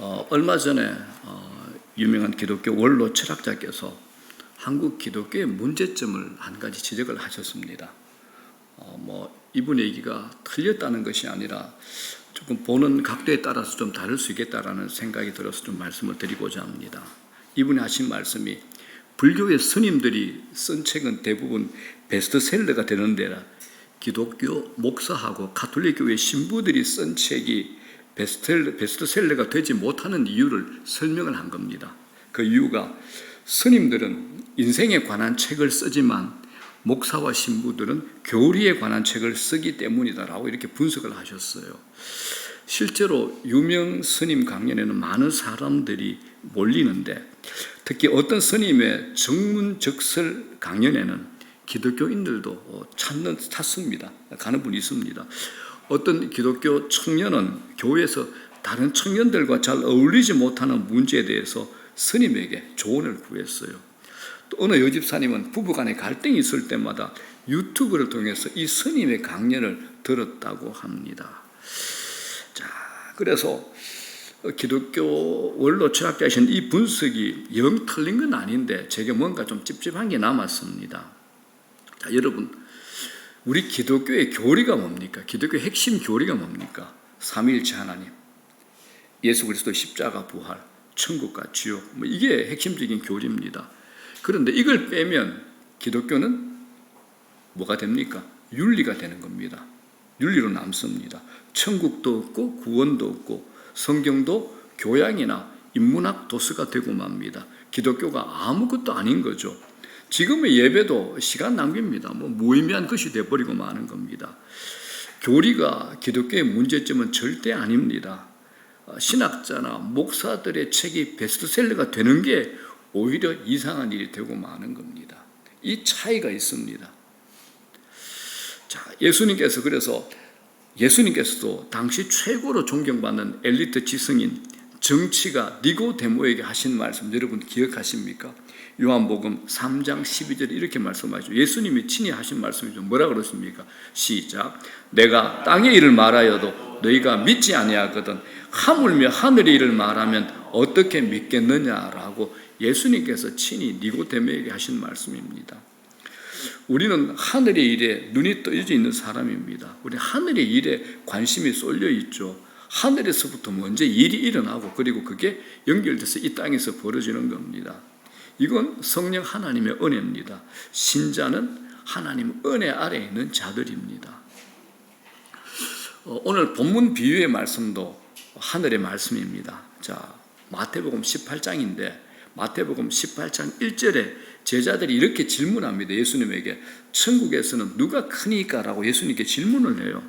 얼마 전에 유명한 기독교 원로 철학자께서 한국 기독교의 문제점을 한 가지 지적을 하셨습니다. 이분의 얘기가 틀렸다는 것이 아니라 조금 보는 각도에 따라서 좀 다를 수 있겠다라는 생각이 들어서 좀 말씀을 드리고자 합니다. 이분이 하신 말씀이 불교의 스님들이 쓴 책은 대부분 베스트셀러가 되는 데라 기독교 목사하고 가톨릭 교회 신부들이 쓴 책이 베스트셀러가 되지 못하는 이유를 설명을 한 겁니다. 그 이유가 스님들은 인생에 관한 책을 쓰지만 목사와 신부들은 교리에 관한 책을 쓰기 때문이다라고 이렇게 분석을 하셨어요. 실제로 유명 스님 강연에는 많은 사람들이 몰리는데 특히 어떤 스님의 정문적설 강연에는 기독교인들도 찾습니다. 가는 분이 있습니다. 어떤 기독교 청년은 교회에서 다른 청년들과 잘 어울리지 못하는 문제에 대해서 스님에게 조언을 구했어요. 또 어느 여집사님은 부부간에 갈등이 있을 때마다 유튜브를 통해서 이 스님의 강연을 들었다고 합니다. 자, 그래서 기독교 원로 철학자이신 이 분석이 영 틀린 건 아닌데 제게 뭔가 좀 찝찝한 게 남았습니다. 자, 여러분, 우리 기독교의 교리가 뭡니까? 기독교의 핵심 교리가 뭡니까? 삼위일체 하나님, 예수 그리스도의 십자가 부활, 천국과 지옥, 이게 핵심적인 교리입니다. 그런데 이걸 빼면 기독교는 뭐가 됩니까? 윤리가 되는 겁니다. 윤리로 남습니다. 천국도 없고 구원도 없고 성경도 교양이나 인문학 도서가 되고 맙니다. 기독교가 아무것도 아닌 거죠. 지금의 예배도 시간 낭비입니다. 무의미한 것이 되어버리고 마는 겁니다. 교리가 기독교의 문제점은 절대 아닙니다. 신학자나 목사들의 책이 베스트셀러가 되는 게 오히려 이상한 일이 되고 마는 겁니다. 이 차이가 있습니다. 자, 예수님께서도 당시 최고로 존경받는 엘리트 지성인 정치가 니고데모에게 하신 말씀 여러분 기억하십니까? 요한복음 3장 12절에 이렇게 말씀하죠. 예수님이 친히 하신 말씀이죠. 뭐라 그러십니까? 시작. 내가 땅의 일을 말하여도 너희가 믿지 아니하거든 하물며 하늘의 일을 말하면 어떻게 믿겠느냐라고 예수님께서 친히 니고데모에게 하신 말씀입니다. 우리는 하늘의 일에 눈이 떠져 있는 사람입니다. 우리 하늘의 일에 관심이 쏠려 있죠. 하늘에서부터 먼저 일이 일어나고 그리고 그게 연결돼서 이 땅에서 벌어지는 겁니다. 이건 성령 하나님의 은혜입니다. 신자는 하나님 은혜 아래에 있는 자들입니다. 오늘 본문 비유의 말씀도 하늘의 말씀입니다. 자, 마태복음 18장인데 마태복음 18장 1절에 제자들이 이렇게 질문합니다. 예수님에게 천국에서는 누가 크니까? 라고 예수님께 질문을 해요.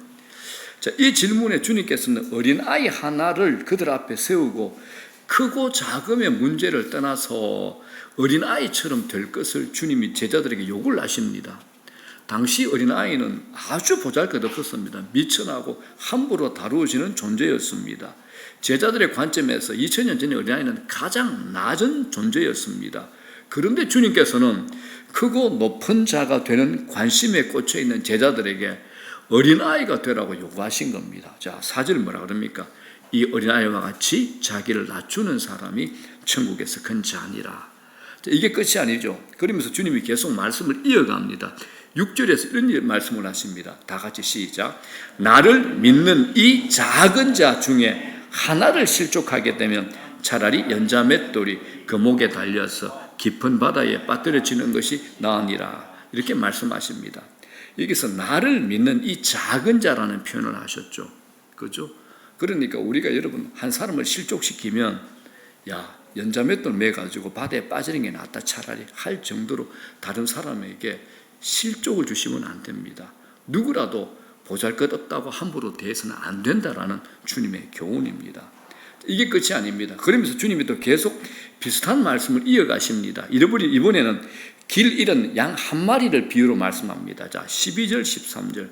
자, 이 질문에 주님께서는 어린아이 하나를 그들 앞에 세우고 크고 작음의 문제를 떠나서 어린아이처럼 될 것을 주님이 제자들에게 요구를 하십니다. 당시 어린아이는 아주 보잘것없었습니다. 미천하고 함부로 다루어지는 존재였습니다. 제자들의 관점에서 2000년 전의 어린아이는 가장 낮은 존재였습니다. 그런데 주님께서는 크고 높은 자가 되는 관심에 꽂혀있는 제자들에게 어린아이가 되라고 요구하신 겁니다. 자, 4절 뭐라 그럽니까? 이 어린아이와 같이 자기를 낮추는 사람이 천국에서 큰 자니라. 이게 끝이 아니죠. 그러면서 주님이 계속 말씀을 이어갑니다. 6절에서 이런 말씀을 하십니다. 다 같이 시작. 나를 믿는 이 작은 자 중에 하나를 실족하게 되면 차라리 연자맷돌이 그 목에 달려서 깊은 바다에 빠뜨려지는 것이 나으니라. 이렇게 말씀하십니다. 여기서 나를 믿는 이 작은 자라는 표현을 하셨죠. 그죠? 그러니까 우리가 여러분 한 사람을 실족시키면 야, 연자맷돌 매가지고 바다에 빠지는 게 낫다 차라리 할 정도로 다른 사람에게 실족을 주시면 안 됩니다. 누구라도 보잘것없다고 함부로 대해서는 안 된다라는 주님의 교훈입니다. 이게 끝이 아닙니다. 그러면서 주님이 또 계속 비슷한 말씀을 이어가십니다. 이번에는 길 잃은 양 한 마리를 비유로 말씀합니다. 자, 12절, 13절.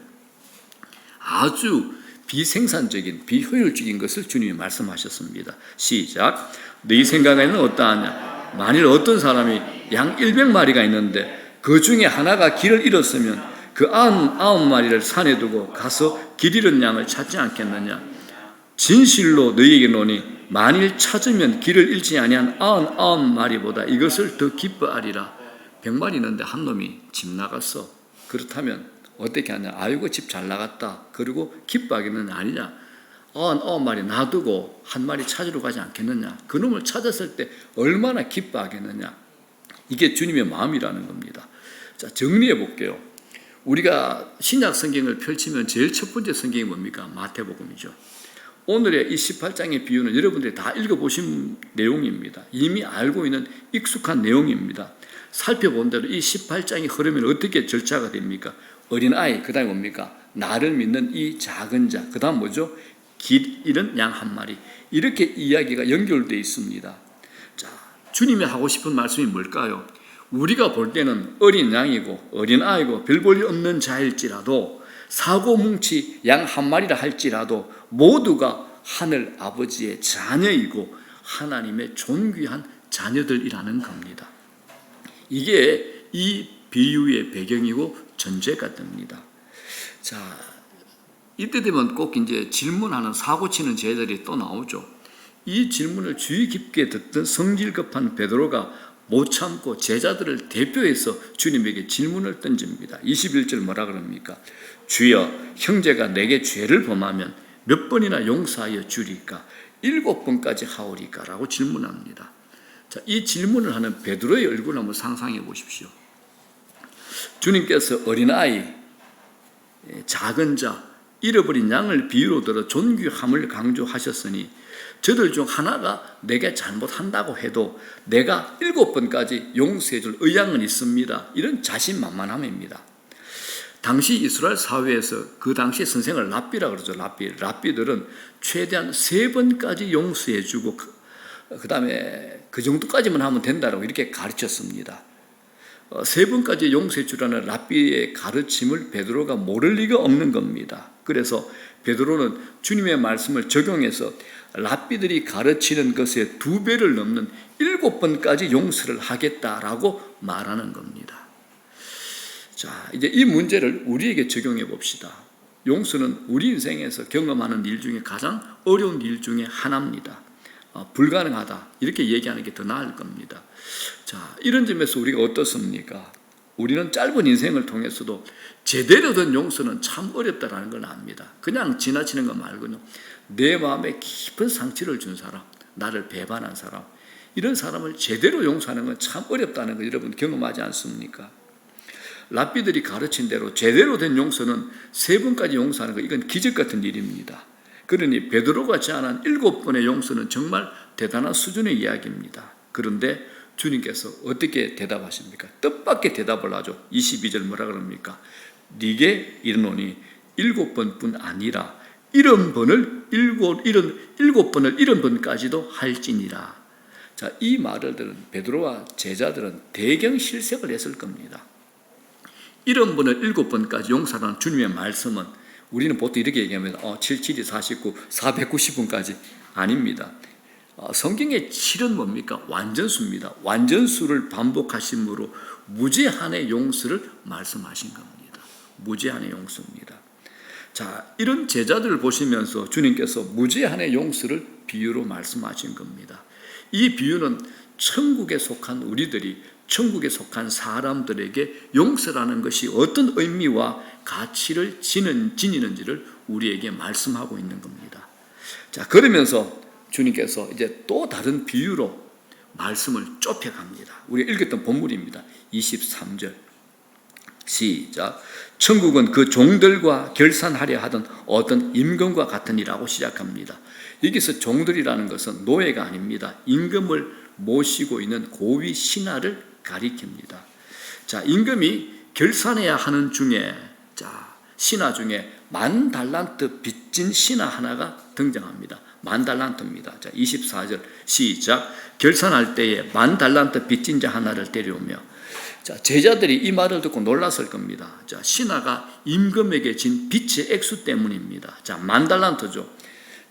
아주 비생산적인, 비효율적인 것을 주님이 말씀하셨습니다. 시작. 너희 생각에는 어떠하냐? 만일 어떤 사람이 양 100마리가 있는데 그 중에 하나가 길을 잃었으면 그 99마리를 산에 두고 가서 길 잃은 양을 찾지 않겠느냐? 진실로 너희에게 노니 만일 찾으면 길을 잃지 아니한 99마리보다 이것을 더 기뻐하리라. 100마리 있는데 한 놈이 집 나갔어. 그렇다면 어떻게 하냐? 아이고 집 잘 나갔다. 그리고 기뻐하기는 아니냐? 99마리 놔두고 한 마리 찾으러 가지 않겠느냐? 그 놈을 찾았을 때 얼마나 기뻐하겠느냐? 이게 주님의 마음이라는 겁니다. 자, 정리해 볼게요. 우리가 신약 성경을 펼치면 제일 첫 번째 성경이 뭡니까? 마태복음이죠. 오늘의 이 18장의 비유는 여러분들이 다 읽어보신 내용입니다. 이미 알고 있는 익숙한 내용입니다. 살펴본 대로 이 18장이 흐르면 어떻게 절차가 됩니까? 어린아이, 그 다음에 뭡니까? 나를 믿는 이 작은 자, 그 다음 뭐죠? 길 잃은 양 한 마리. 이렇게 이야기가 연결되어 있습니다. 자, 주님이 하고 싶은 말씀이 뭘까요? 우리가 볼 때는 어린 양이고 어린아이고 별 볼일 없는 자일지라도 사고뭉치 양 한 마리라 할지라도 모두가 하늘 아버지의 자녀이고 하나님의 존귀한 자녀들이라는 겁니다. 이게 이 비유의 배경이고 전제가 됩니다. 자, 이때 되면 꼭 이제 질문하는 사고치는 제자들이 또 나오죠. 이 질문을 주의 깊게 듣던 성질 급한 베드로가 못 참고 제자들을 대표해서 주님에게 질문을 던집니다. 21절 뭐라 그럽니까? 주여, 형제가 내게 죄를 범하면 몇 번이나 용서하여 주리까? 7번까지 하오리까? 라고 질문합니다. 자, 이 질문을 하는 베드로의 얼굴을 한번 상상해 보십시오. 주님께서 어린아이, 작은 자, 잃어버린 양을 비유로 들어 존귀함을 강조하셨으니 저들 중 하나가 내게 잘못한다고 해도 내가 7번까지 용서해 줄 의향은 있습니다. 이런 자신만만함입니다. 당시 이스라엘 사회에서 그 당시 선생을 랍비라고 그러죠. 랍비들은 최대한 3번까지 용서해 주고 그 다음에 그 정도까지만 하면 된다고 이렇게 가르쳤습니다. 3번까지 용서해 주라는 랍비의 가르침을 베드로가 모를 리가 없는 겁니다. 그래서 베드로는 주님의 말씀을 적용해서 랍비들이 가르치는 것의 2배를 넘는 7번까지 용서를 하겠다라고 말하는 겁니다. 자, 이제 이 문제를 우리에게 적용해 봅시다. 용서는 우리 인생에서 경험하는 일 중에 가장 어려운 일 중에 하나입니다. 불가능하다 이렇게 얘기하는 게 더 나을 겁니다. 자, 이런 점에서 우리가 어떻습니까? 우리는 짧은 인생을 통해서도 제대로 된 용서는 참 어렵다는 걸 압니다. 그냥 지나치는 거 말고요, 내 마음에 깊은 상처를 준 사람, 나를 배반한 사람, 이런 사람을 제대로 용서하는 건 참 어렵다는 거 여러분 경험하지 않습니까? 랍비들이 가르친 대로 제대로 된 용서는 3번까지 용서하는 거, 이건 기적 같은 일입니다. 그러니 베드로가 제안한 7번의 용서는 정말 대단한 수준의 이야기입니다. 그런데 주님께서 어떻게 대답하십니까? 뜻밖의 대답을 하죠. 22절 뭐라 그럽니까? 네게 이르노니 7번뿐 아니라 70번을 70번까지도 할지니라. 자, 이 말을 들은 베드로와 제자들은 대경 실색을 했을 겁니다. 70번을 7번까지 용서하는 주님의 말씀은 우리는 보통 이렇게 얘기합니다. 77이 49, 490번까지 아닙니다. 성경의 7은 뭡니까? 완전수입니다. 완전수를 반복하심으로 무제한의 용서를 말씀하신 겁니다. 무제한의 용서입니다. 자, 이런 제자들을 보시면서 주님께서 무제한의 용서를 비유로 말씀하신 겁니다. 이 비유는 천국에 속한 우리들이 천국에 속한 사람들에게 용서라는 것이 어떤 의미와 가치를 지니는지를 우리에게 말씀하고 있는 겁니다. 자, 그러면서 주님께서 이제 또 다른 비유로 말씀을 좁혀갑니다. 우리가 읽었던 본문입니다. 23절 시작. 천국은 그 종들과 결산하려 하던 어떤 임금과 같으니라고 시작합니다. 여기서 종들이라는 것은 노예가 아닙니다. 임금을 모시고 있는 고위 신하를 가리킵니다. 자, 임금이 결산해야 하는 중에, 자, 신하 중에 10,000달란트 빚진 신하 하나가 등장합니다. 10,000달란트입니다. 자, 24절 시작. 결산할 때에 10,000달란트 빚진 자 하나를 데려오며, 자, 제자들이 이 말을 듣고 놀랐을 겁니다. 자, 신하가 임금에게 진 빚의 액수 때문입니다. 자, 10,000달란트죠.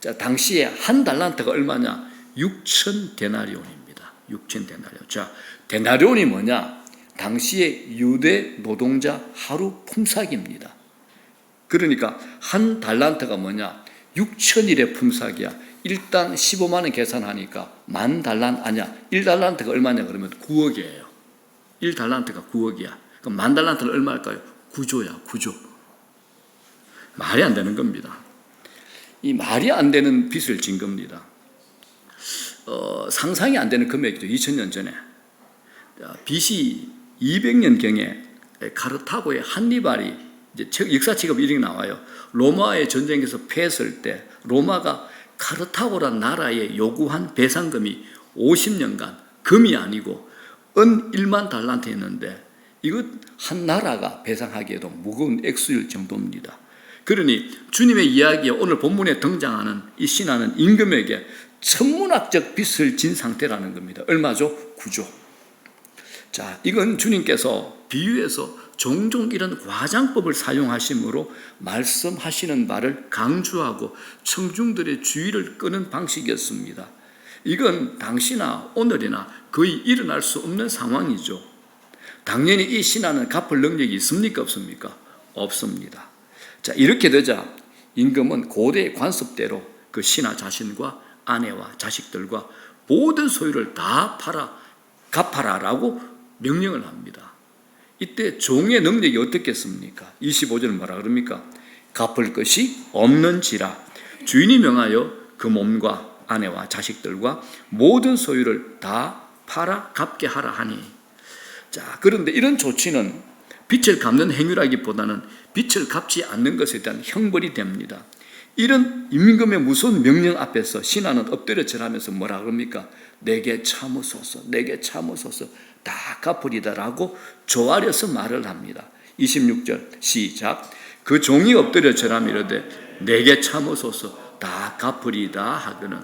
자, 당시에 한 달란트가 얼마냐? 6,000데나리온입니다. 6,000데나리온. 자, 데나리온이 뭐냐? 당시의 유대 노동자 하루 품삯입니다. 그러니까 한 달란트가 뭐냐? 6,000일의 품삯이야. 일단 15만 원 계산하니까 10,000달란 아니야. 1달란트가 얼마냐 그러면 9억이에요. 1달란트가 9억이야. 그럼 10,000달란트는 얼마일까요? 9조야, 9조. 말이 안 되는 겁니다. 이 말이 안 되는 빚을 진 겁니다. 상상이 안 되는 금액이죠. 2000년 전에. BC 200년경에 카르타고의 한니발이 이제 역사책에 이렇게 나와요. 로마의 전쟁에서 패했을 때 로마가 카르타고란 나라에 요구한 배상금이 50년간 금이 아니고 은 1만 달란트였는데 이것 한 나라가 배상하기에도 무거운 액수일 정도입니다. 그러니 주님의 이야기에 오늘 본문에 등장하는 이 신하는 임금에게 천문학적 빚을 진 상태라는 겁니다. 얼마죠? 9조. 자, 이건 주님께서 비유에서 종종 이런 과장법을 사용하심으로 말씀하시는 바를 강조하고 청중들의 주의를 끄는 방식이었습니다. 이건 당시나 오늘이나 거의 일어날 수 없는 상황이죠. 당연히 이 신하는 갚을 능력이 있습니까? 없습니까? 없습니다. 자, 이렇게 되자 임금은 고대의 관습대로 그 신하 자신과 아내와 자식들과 모든 소유를 다 팔아 갚아라라고 명령을 합니다. 이때 종의 능력이 어떻겠습니까? 25절은 뭐라 그럽니까? 갚을 것이 없는지라 주인이 명하여 그 몸과 아내와 자식들과 모든 소유를 다 팔아 갚게 하라 하니. 자, 그런데 이런 조치는 빚을 갚는 행위라기보다는 빚을 갚지 않는 것에 대한 형벌이 됩니다. 이런 임금의 무서운 명령 앞에서 신하는 엎드려 절하면서 뭐라 그럽니까? 내게 참으소서, 내게 참으소서, 다 갚으리다라고 조아려서 말을 합니다. 26절 시작. 그 종이 엎드려 절하며 이르되 내게 참으소서, 다 갚으리다 하거늘.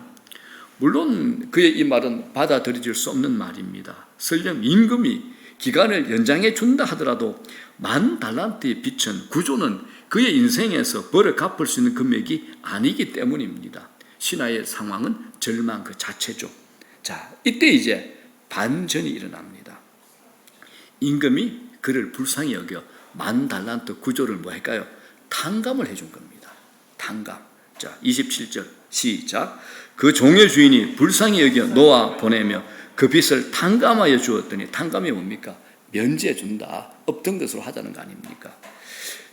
물론 그의 이 말은 받아들여질 수 없는 말입니다. 설령 임금이 기간을 연장해 준다 하더라도 10,000달란트의 빚은 9조는 그의 인생에서 벌어 갚을 수 있는 금액이 아니기 때문입니다. 신하의 상황은 절망 그 자체죠. 자, 이때 이제 반전이 일어납니다. 임금이 그를 불쌍히 여겨 10,000달란트 9조를 뭐 할까요? 탕감을 해준 겁니다. 탕감. 자, 27절 시작. 그 종의 주인이 불쌍히 여겨 놓아 보내며 그 빚을 탕감하여 주었더니, 탕감이 뭡니까? 면제해 준다. 없던 것으로 하자는 거 아닙니까?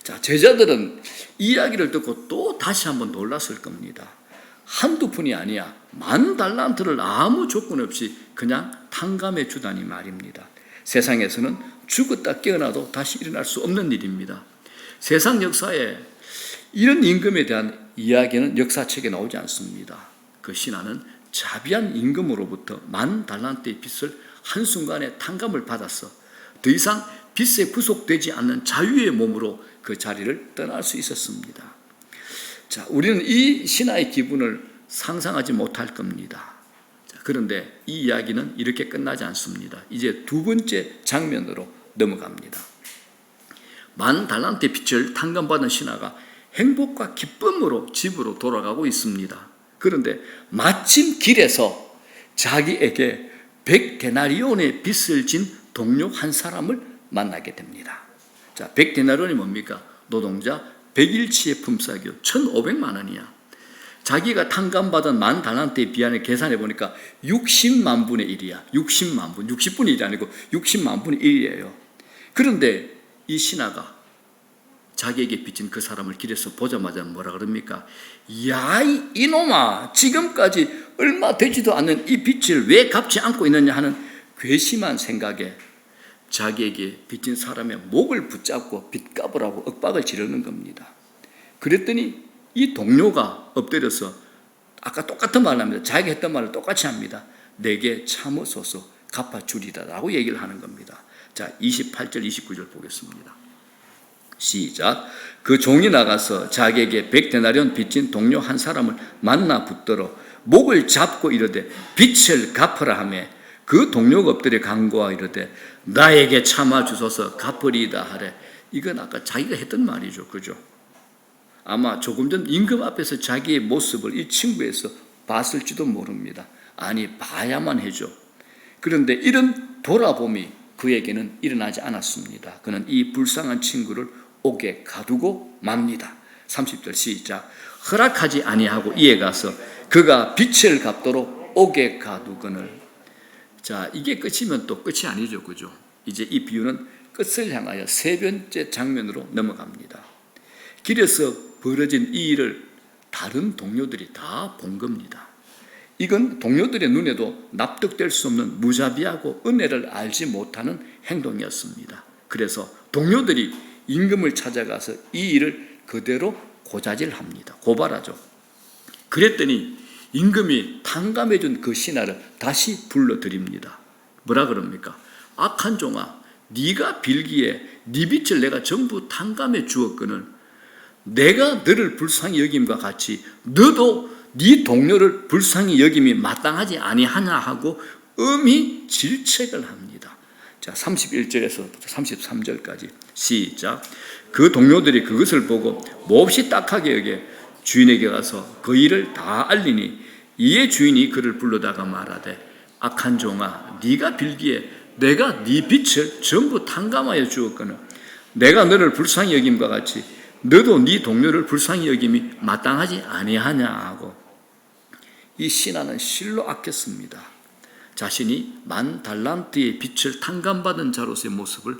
자, 제자들은 이 이야기를 듣고 또 다시 한번 놀랐을 겁니다. 한두 푼이 아니야. 10,000달란트를 아무 조건 없이 그냥 탕감해 주다니 말입니다. 세상에서는 죽었다 깨어나도 다시 일어날 수 없는 일입니다. 세상 역사에 이런 임금에 대한 이야기는 역사책에 나오지 않습니다. 그 신하는 자비한 임금으로부터 10,000달란트의 빚을 한순간에 탕감을 받았어 더 이상 빚에 구속되지 않는 자유의 몸으로 그 자리를 떠날 수 있었습니다. 자, 우리는 이 신하의 기분을 상상하지 못할 겁니다. 자, 그런데 이 이야기는 이렇게 끝나지 않습니다. 이제 두 번째 장면으로 넘어갑니다. 10,000달란트의 빚을 탕감받은 신하가 행복과 기쁨으로 집으로 돌아가고 있습니다. 그런데 마침 길에서 자기에게 100데나리온의 빚을 진 동료 한 사람을 만나게 됩니다. 자, 100데나리온이 뭡니까? 노동자 100일치의 품삯이요. 1,500만 원이야. 자기가 탕감받은 10,000달란트의 비안을 계산해 보니까 60만 분의 1이야. 60만 분. 60분의 1이 아니고 60만 분의 1이에요. 그런데 이 신하가 자기에게 빚진 그 사람을 길에서 보자마자 뭐라 그럽니까? 야, 이놈아, 지금까지 얼마 되지도 않는 이 빚을 왜 갚지 않고 있느냐 하는 괘씸한 생각에 자기에게 빚진 사람의 목을 붙잡고 빚 갚으라고 윽박을 지르는 겁니다. 그랬더니 이 동료가 엎드려서 아까 똑같은 말을 합니다. 자기가 했던 말을 똑같이 합니다. 내게 참으소서, 갚아주리다 라고 얘기를 하는 겁니다. 자, 28절 29절 보겠습니다. 시작. 그 종이 나가서 자기에게 100데나리온 빚진 동료 한 사람을 만나 붙들어 목을 잡고 이르되 빚을 갚으라 하며 그 동료가 엎드려 간구하여 이르되 나에게 참아 주소서, 갚으리이다 하래. 이건 아까 자기가 했던 말이죠. 그죠? 아마 조금 전 임금 앞에서 자기의 모습을 이 친구에서 봤을지도 모릅니다. 아니, 봐야만 해죠. 그런데 이런 돌아봄이 그에게는 일어나지 않았습니다. 그는 이 불쌍한 친구를 옥에 가두고 맙니다. 30절 시작. 허락하지 아니하고 이에 가서 그가 빛을 갚도록 옥에 가두거늘. 자, 이게 끝이면 또 끝이 아니죠, 그죠? 이제 이 비유는 끝을 향하여 세 번째 장면으로 넘어갑니다. 길에서 벌어진 이 일을 다른 동료들이 다 본 겁니다. 이건 동료들의 눈에도 납득될 수 없는 무자비하고 은혜를 알지 못하는 행동이었습니다. 그래서 동료들이 임금을 찾아가서 이 일을 그대로 고자질합니다. 고발하죠. 그랬더니 임금이 탕감해준 그 신하를 다시 불러드립니다. 뭐라 그럽니까? 악한 종아, 네가 빌기에 네 빚을 내가 전부 탕감해 주었거늘 내가 너를 불쌍히 여김과 같이 너도 네 동료를 불쌍히 여김이 마땅하지 아니하냐 하고 엄히 질책을 합니다. 자, 31절에서 33절까지 시작. 그 동료들이 그것을 보고 몹시 딱하게 여겨 주인에게 가서 그 일을 다 알리니 이에 주인이 그를 불러다가 말하되 악한 종아, 네가 빌기에 내가 네 빚을 전부 탕감하여 주었거늘 내가 너를 불쌍히 여김과 같이 너도 네 동료를 불쌍히 여김이 마땅하지 아니하냐 하고. 이 신하는 실로 아꼈습니다. 자신이 10,000달란트의 빚을 탕감받은 자로서의 모습을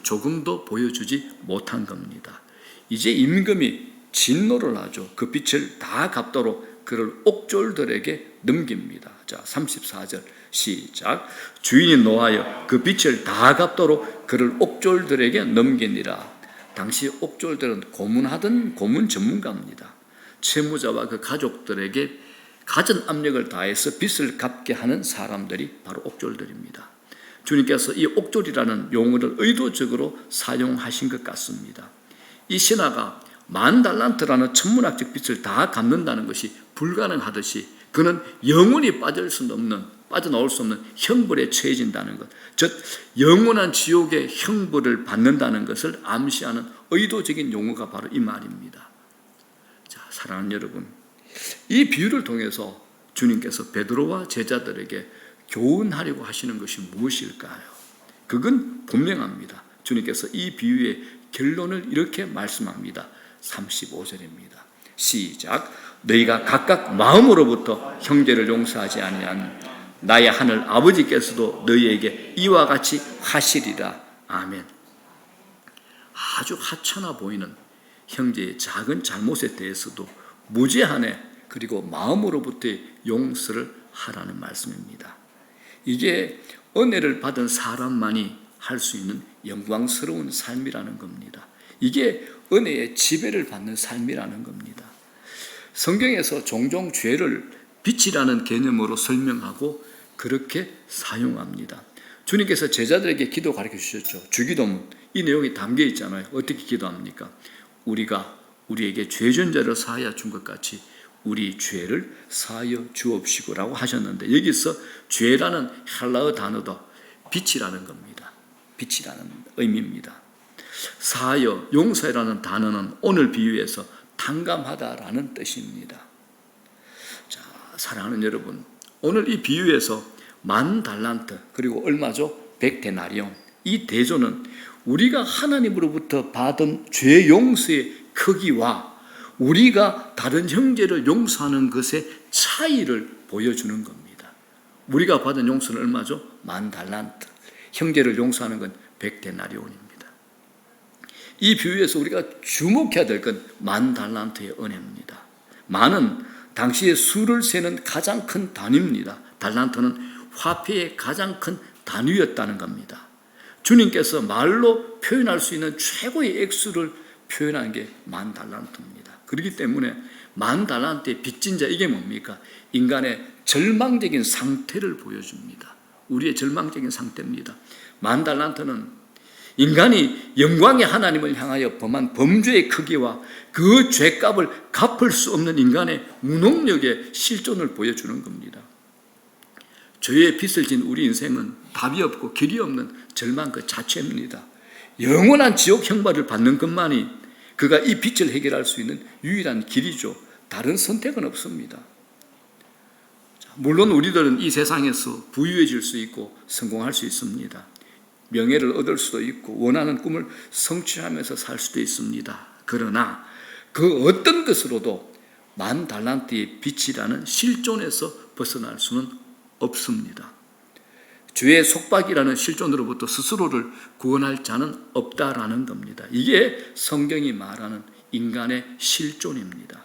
조금도 보여주지 못한 겁니다. 이제 임금이 진노를 하죠. 그 빚을 다 갚도록 그를 옥졸들에게 넘깁니다. 자, 34절 시작. 주인이 노하여 그 빚을 다 갚도록 그를 옥졸들에게 넘기니라. 당시 옥졸들은 고문하던 고문 전문가입니다. 채무자와 그 가족들에게 가전 압력을 다해서 빚을 갚게 하는 사람들이 바로 옥졸들입니다. 주님께서 이 옥졸이라는 용어를 의도적으로 사용하신 것 같습니다. 이 신하가 10,000달란트라는 천문학적 빚을 다 갚는다는 것이 불가능하듯이 그는 영원히 빠져나올 수 없는 형벌에 처해진다는 것, 즉 영원한 지옥의 형벌을 받는다는 것을 암시하는 의도적인 용어가 바로 이 말입니다. 자, 사랑하는 여러분, 이 비유를 통해서 주님께서 베드로와 제자들에게 교훈하려고 하시는 것이 무엇일까요? 그건 분명합니다. 주님께서 이 비유의 결론을 이렇게 말씀합니다. 35절입니다. 시작. 너희가 각각 마음으로부터 형제를 용서하지 아니하는 나의 하늘 아버지께서도 너희에게 이와 같이 하시리라. 아멘. 아주 하찮아 보이는 형제의 작은 잘못에 대해서도 무제한에 그리고 마음으로부터의 용서를 하라는 말씀입니다. 이게 은혜를 받은 사람만이 할 수 있는 영광스러운 삶이라는 겁니다. 이게 은혜의 지배를 받는 삶이라는 겁니다. 성경에서 종종 죄를 빚이라는 개념으로 설명하고 그렇게 사용합니다. 주님께서 제자들에게 기도 가르쳐 주셨죠. 주기도문 이 내용이 담겨 있잖아요. 어떻게 기도합니까? 우리가 우리에게 죄전자를 사하여 준 것 같이 우리 죄를 사하여 주옵시고라고 하셨는데 여기서 죄라는 헬라어 단어도 빚이라는 겁니다. 빚이라는 의미입니다. 사하여, 용서라는 단어는 오늘 비유에서 탕감하다라는 뜻입니다. 자, 사랑하는 여러분, 오늘 이 비유에서 10,000달란트 그리고 얼마죠? 100데나리온. 이 대조는 우리가 하나님으로부터 받은 죄 용서의 크기와 우리가 다른 형제를 용서하는 것의 차이를 보여주는 겁니다. 우리가 받은 용서는 얼마죠? 10,000달란트. 형제를 용서하는 건 100데나리온입니다. 이 비유에서 우리가 주목해야 될 건 10,000달란트의 은혜입니다. 만은 당시의 수를 세는 가장 큰 단위입니다. 달란트는 화폐의 가장 큰 단위였다는 겁니다. 주님께서 말로 표현할 수 있는 최고의 액수를 표현한 게 10,000달란트입니다. 그렇기 때문에 10,000달란트의 빚진 자, 이게 뭡니까? 인간의 절망적인 상태를 보여줍니다. 우리의 절망적인 상태입니다. 10,000달란트는 인간이 영광의 하나님을 향하여 범한 범죄의 크기와 그 죄값을 갚을 수 없는 인간의 무능력의 실존을 보여주는 겁니다. 죄의 빚을 진 우리 인생은 답이 없고 길이 없는 절망 그 자체입니다. 영원한 지옥 형벌을 받는 것만이 그가 이 빚을 해결할 수 있는 유일한 길이죠. 다른 선택은 없습니다. 물론 우리들은 이 세상에서 부유해질 수 있고 성공할 수 있습니다. 명예를 얻을 수도 있고 원하는 꿈을 성취하면서 살 수도 있습니다. 그러나 그 어떤 것으로도 만 달란트의 빚이라는 실존에서 벗어날 수는 없습니다. 죄의 속박이라는 실존으로부터 스스로를 구원할 자는 없다라는 겁니다. 이게 성경이 말하는 인간의 실존입니다.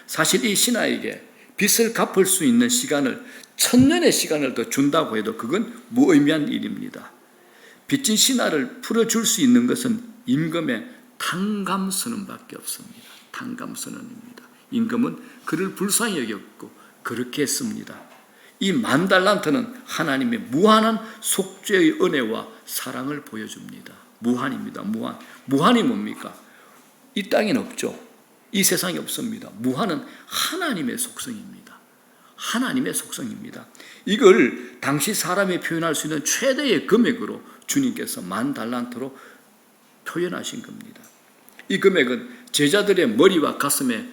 사실 이 신하에게 빚을 갚을 수 있는 시간을 1000년의 시간을 더 준다고 해도 그건 무의미한 일입니다. 빚진 신하를 풀어줄 수 있는 것은 임금의 탕감선언밖에 없습니다. 탕감선언입니다. 임금은 그를 불쌍히 여겼고 그렇게 했습니다. 이 10,000달란트는 하나님의 무한한 속죄의 은혜와 사랑을 보여줍니다. 무한입니다. 무한. 무한이 뭡니까? 이 땅엔 없죠. 이 세상에 없습니다. 무한은 하나님의 속성입니다. 하나님의 속성입니다. 이걸 당시 사람이 표현할 수 있는 최대의 금액으로 주님께서 10,000달란트로 표현하신 겁니다. 이 금액은 제자들의 머리와 가슴에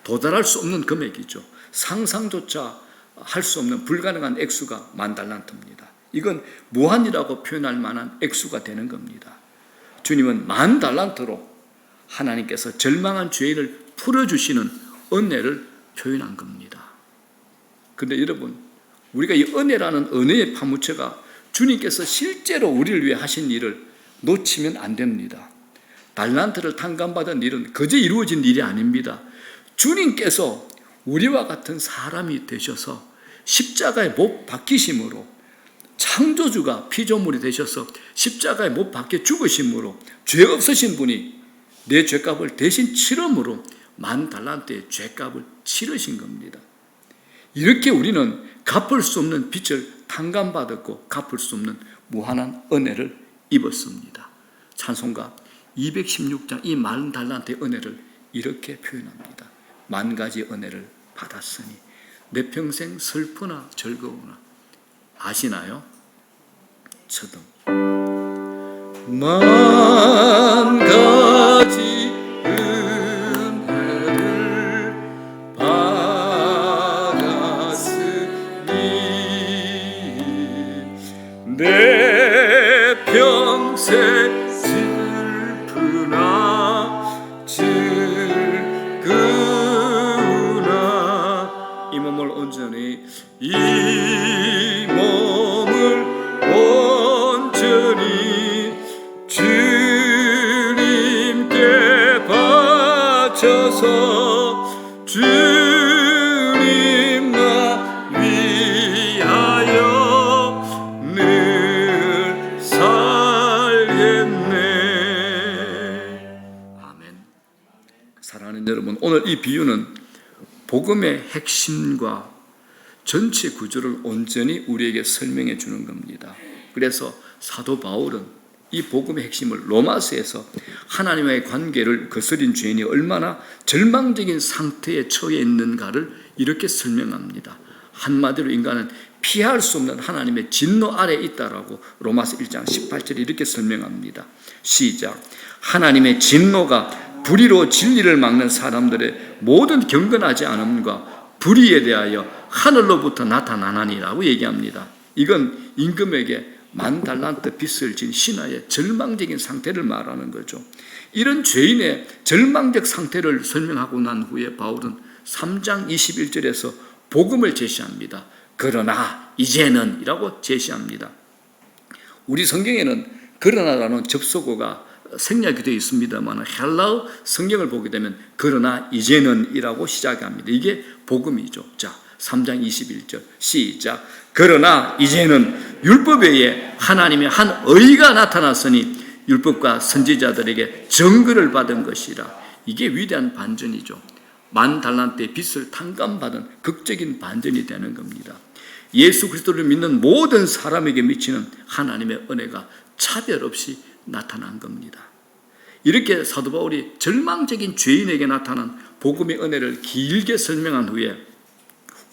도달할 수 없는 금액이죠. 상상조차 할 수 없는 불가능한 액수가 10,000달란트입니다. 이건 무한이라고 표현할 만한 액수가 되는 겁니다. 주님은 10,000달란트로 하나님께서 절망한 죄인을 풀어주시는 은혜를 표현한 겁니다. 그런데 여러분, 우리가 이 은혜라는 은혜의 파묻혀가 주님께서 실제로 우리를 위해 하신 일을 놓치면 안 됩니다. 달란트를 탕감받은 일은 그저 이루어진 일이 아닙니다. 주님께서 우리와 같은 사람이 되셔서 십자가에 못 박히심으로, 창조주가 피조물이 되셔서 십자가에 못 박혀 죽으심으로 죄 없으신 분이 내 죄값을 대신 치름으로 10,000달란트의 죄값을 치르신 겁니다. 이렇게 우리는 갚을 수 없는 빚을 탕감받았고 갚을 수 없는 무한한 은혜를 입었습니다. 찬송가 216장 이 10,000달란트의 은혜를 이렇게 표현합니다. 10,000가지 은혜를 받았으니 내 평생 슬프나 즐거우나. 아시나요? 저도 10,000가지 은혜를 받았으니 내 평생 슬프나 즐거우나 이 몸을 온전히 주님께 바쳐서 주님만 위하여 늘 살겠네. 아멘. 사랑하는 여러분, 오늘 이 비유는 복음의 핵심과 전체 구조를 온전히 우리에게 설명해 주는 겁니다. 그래서 사도 바울은 이 복음의 핵심을 로마서에서 하나님과의 관계를 거스린 죄인이 얼마나 절망적인 상태에 처해 있는가를 이렇게 설명합니다. 한마디로 인간은 피할 수 없는 하나님의 진노 아래에 있다라고 로마서 1장 18절에 이렇게 설명합니다. 시작. 하나님의 진노가 불의로 진리를 막는 사람들의 모든 경건하지 않음과 불의에 대하여 하늘로부터 나타나나니라고 얘기합니다. 이건 임금에게 10,000달란트 빚을 진 신하의 절망적인 상태를 말하는 거죠. 이런 죄인의 절망적 상태를 설명하고 난 후에 바울은 3장 21절에서 복음을 제시합니다. 그러나 이제는 이라고 제시합니다. 우리 성경에는 그러나라는 접속어가 생략이 되어 있습니다만 헬라어 성경을 보게 되면 그러나 이제는 이라고 시작합니다. 이게 복음이죠. 자, 3장 21절 시작. 그러나 이제는 율법 외에 하나님의 한 의가 나타났으니 율법과 선지자들에게 증거를 받은 것이라. 이게 위대한 반전이죠. 10,000달란트의 빚을 탕감받은 극적인 반전이 되는 겁니다. 예수 그리스도를 믿는 모든 사람에게 미치는 하나님의 은혜가 차별 없이 나타난 겁니다. 이렇게 사도 바울이 절망적인 죄인에게 나타난 복음의 은혜를 길게 설명한 후에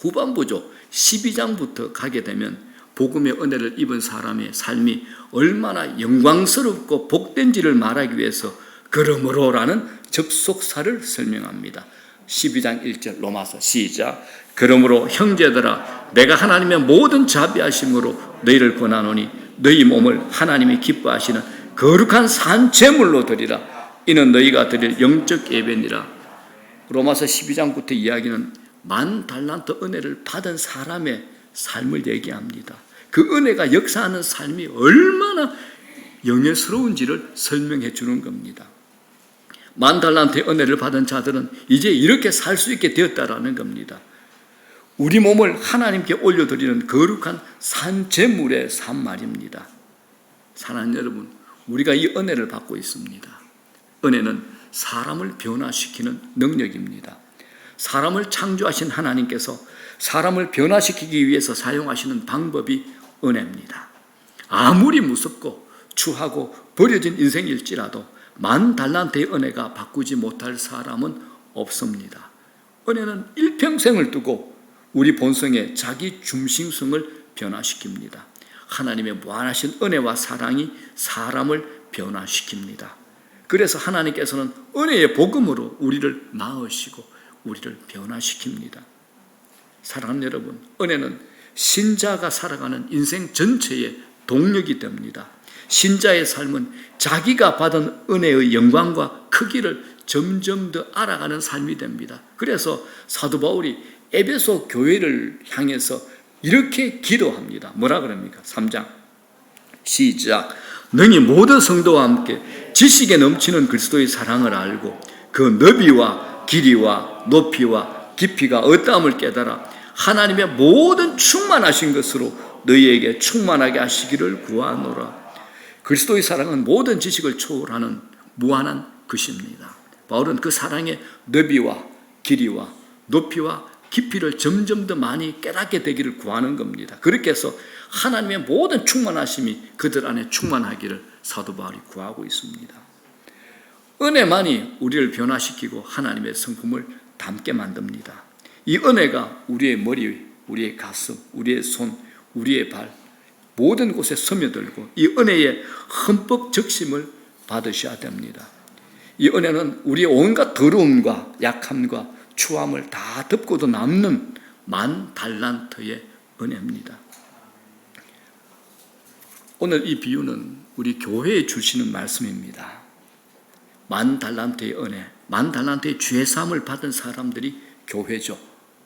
후반부죠. 12장부터 가게 되면 복음의 은혜를 입은 사람의 삶이 얼마나 영광스럽고 복된지를 말하기 위해서 그러므로라는 접속사를 설명합니다. 12장 1절 로마서 시작. 그러므로 형제들아 내가 하나님의 모든 자비하심으로 너희를 권하노니 너희 몸을 하나님이 기뻐하시는 거룩한 산 제물로 드리라. 이는 너희가 드릴 영적 예배니라. 로마서 12장부터 이야기는 10,000달란트 은혜를 받은 사람의 삶을 얘기합니다. 그 은혜가 역사하는 삶이 얼마나 영예스러운지를 설명해 주는 겁니다. 10,000달란트의 은혜를 받은 자들은 이제 이렇게 살 수 있게 되었다라는 겁니다. 우리 몸을 하나님께 올려드리는 거룩한 산제물의 산 말입니다. 사랑하는 여러분, 우리가 이 은혜를 받고 있습니다. 은혜는 사람을 변화시키는 능력입니다. 사람을 창조하신 하나님께서 사람을 변화시키기 위해서 사용하시는 방법이 은혜입니다. 아무리 무섭고 추하고 버려진 인생일지라도 10,000달란트의 은혜가 바꾸지 못할 사람은 없습니다. 은혜는 일평생을 두고 우리 본성의 자기 중심성을 변화시킵니다. 하나님의 무한하신 은혜와 사랑이 사람을 변화시킵니다. 그래서 하나님께서는 은혜의 복음으로 우리를 낳으시고 우리를 변화시킵니다. 사랑하는 여러분, 은혜는 신자가 살아가는 인생 전체의 동력이 됩니다. 신자의 삶은 자기가 받은 은혜의 영광과 크기를 점점 더 알아가는 삶이 됩니다. 그래서 사도 바울이 에베소 교회를 향해서 이렇게 기도합니다. 뭐라 그럽니까? 3장 시작. 너희 모든 성도와 함께 지식에 넘치는 그리스도의 사랑을 알고 그 너비와 길이와 높이와 깊이가 어떠함을 깨달아 하나님의 모든 충만하신 것으로 너희에게 충만하게 하시기를 구하노라. 그리스도의 사랑은 모든 지식을 초월하는 무한한 것입니다. 바울은 그 사랑의 너비와 길이와 높이와 깊이를 점점 더 많이 깨닫게 되기를 구하는 겁니다. 그렇게 해서 하나님의 모든 충만하심이 그들 안에 충만하기를 사도 바울이 구하고 있습니다. 은혜만이 우리를 변화시키고 하나님의 성품을 닮게 만듭니다. 이 은혜가 우리의 머리, 우리의 가슴, 우리의 손, 우리의 발 모든 곳에 스며들고 이 은혜의 흠뻑 적심을 받으셔야 됩니다. 이 은혜는 우리의 온갖 더러움과 약함과 추함을 다 덮고도 남는 10,000달란트의 은혜입니다. 오늘 이 비유는 우리 교회에 주시는 말씀입니다. 10,000달란트의 은혜, 10,000달란트의 죄사함을 받은 사람들이 교회죠.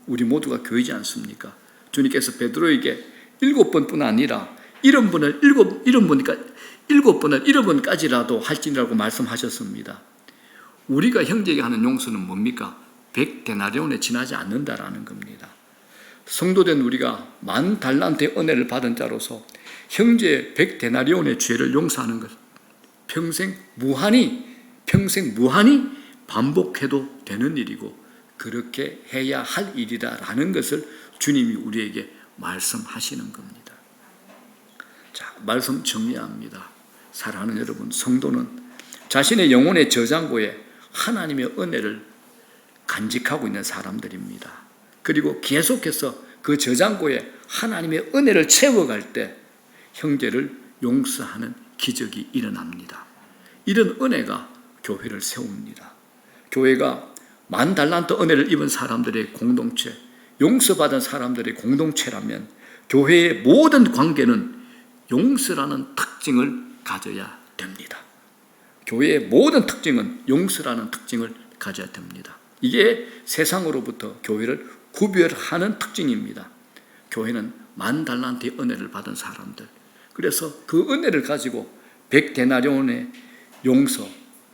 우리 모두가 교회지 않습니까? 주님께서 베드로에게 7번뿐 아니라 7번까지라도 할지니라고 말씀하셨습니다. 우리가 형제에게 하는 용서는 뭡니까? 100데나리온에 지나지 않는다라는 겁니다. 성도된 우리가 10,000달란트의 은혜를 받은 자로서 형제의 100데나리온의 죄를 용서하는 것, 평생 무한히 반복해도 되는 일이고 그렇게 해야 할 일이다라는 것을 주님이 우리에게 말씀하시는 겁니다. 자, 말씀 정리합니다. 사랑하는 여러분, 성도는 자신의 영혼의 저장고에 하나님의 은혜를 간직하고 있는 사람들입니다. 그리고 계속해서 그 저장고에 하나님의 은혜를 채워갈 때 형제를 용서하는 기적이 일어납니다. 이런 은혜가 교회를 세웁니다. 교회가 10,000달란트 은혜를 입은 사람들의 공동체, 용서받은 사람들의 공동체라면 교회의 모든 관계는 용서라는 특징을 가져야 됩니다. 교회의 모든 특징은 용서라는 특징을 가져야 됩니다. 이게 세상으로부터 교회를 구별하는 특징입니다. 교회는 10,000달란트의 은혜를 받은 사람들, 그래서 그 은혜를 가지고 100데나리온의 용서,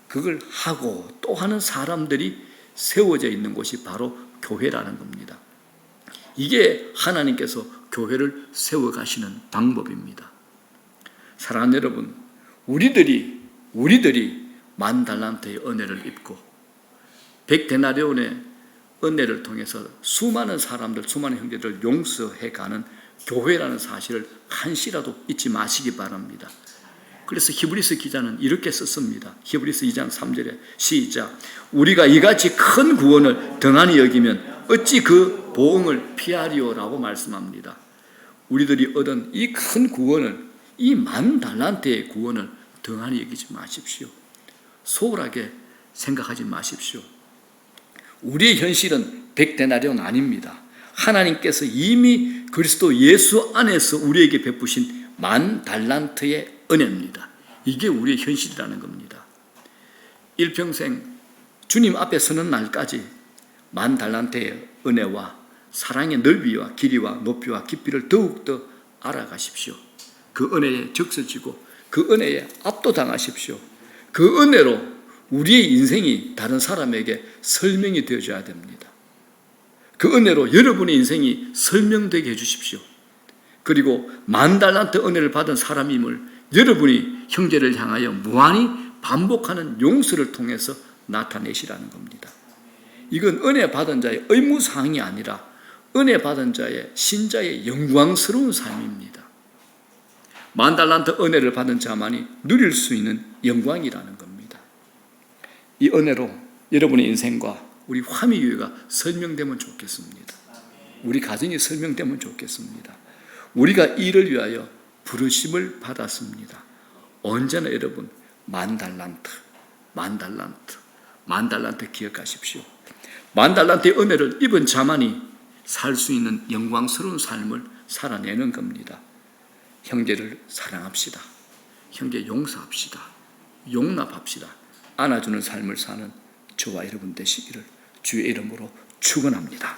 그걸 하고 또 하는 사람들이 세워져 있는 곳이 바로 교회라는 겁니다. 이게 하나님께서 교회를 세워가시는 방법입니다. 사랑하는 여러분, 우리들이 10,000달란트의 은혜를 입고 100데나리온의 은혜를 통해서 수많은 사람들, 수많은 형제들을 용서해가는 교회라는 사실을 한시라도 잊지 마시기 바랍니다. 그래서 히브리서 기자는 이렇게 썼습니다. 히브리서 2장 3절에 시작. 우리가 이같이 큰 구원을 등한히 여기면 어찌 그 보응을 피하리오라고 말씀합니다. 우리들이 얻은 이 큰 구원을, 이 10,000달란트의 구원을 등한히 여기지 마십시오. 소홀하게 생각하지 마십시오. 우리의 현실은 100데나리온 아닙니다. 하나님께서 이미 그리스도 예수 안에서 우리에게 베푸신 10,000달란트의 은혜입니다. 이게 우리의 현실이라는 겁니다. 일평생 주님 앞에 서는 날까지 만 달란트의 은혜와 사랑의 넓이와 길이와 높이와 깊이를 더욱더 알아가십시오. 그 은혜에 적셔지고 그 은혜에 압도당하십시오. 그 은혜로 우리의 인생이 다른 사람에게 설명이 되어줘야 됩니다. 그 은혜로 여러분의 인생이 설명되게 해주십시오. 그리고 만 달란트 은혜를 받은 사람임을 여러분이 형제를 향하여 무한히 반복하는 용서를 통해서 나타내시라는 겁니다. 이건 은혜 받은 자의 의무사항이 아니라 은혜 받은 자의 신자의 영광스러운 삶입니다. 만 달란트 은혜를 받은 자만이 누릴 수 있는 영광이라는 겁니다. 이 은혜로 여러분의 인생과 우리 화미교회가 설명되면 좋겠습니다. 우리 가정이 설명되면 좋겠습니다. 우리가 이를 위하여 부르심을 받았습니다. 언제나 여러분 만 달란트 기억하십시오. 만 달란트의 은혜를 입은 자만이 살 수 있는 영광스러운 삶을 살아내는 겁니다. 형제를 사랑합시다. 형제 용서합시다. 용납합시다. 안아주는 삶을 사는 저와 여러분 되시기를 주의 이름으로 축원합니다.